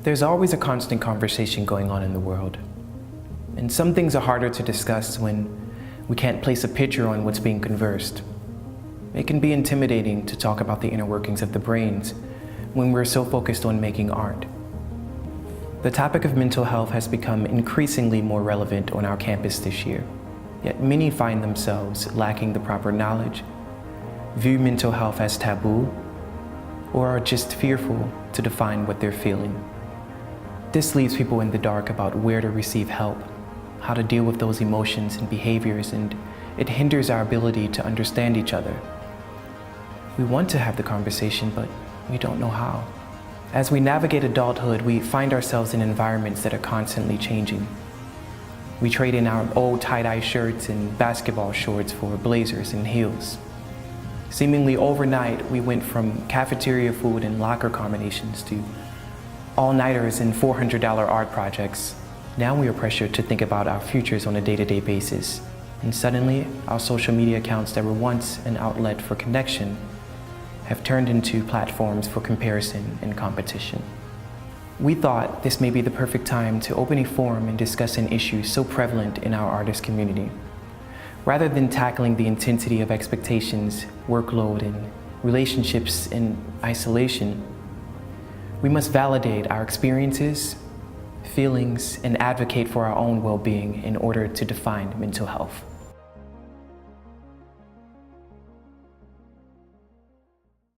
There's always a constant conversation going on in the world. And some things are harder to discuss when we can't place a picture on what's being conversed. It can be intimidating to talk about the inner workings of the brains when we're so focused on making art. The topic of mental health has become increasingly more relevant on our campus this year, yet many find themselves lacking the proper knowledge, view mental health as taboo, or are just fearful to define what they're feeling. This leaves people in the dark about where to receive help, how to deal with those emotions and behaviors, and it hinders our ability to understand each other. We want to have the conversation, but we don't know how. As we navigate adulthood, we find ourselves in environments that are constantly changing. We trade in our old tie-dye shirts and basketball shorts for blazers and heels. Seemingly overnight, we went from cafeteria food and locker combinations to all-nighters and $400 art projects. Now we are pressured to think about our futures on a day-to-day basis. And suddenly, our social media accounts that were once an outlet for connection have turned into platforms for comparison and competition. We thought this may be the perfect time to open a forum and discuss an issue so prevalent in our artist community. Rather than tackling the intensity of expectations, workload, and relationships in isolation, we must validate our experiences, feelings, and advocate for our own well-being in order to define mental health.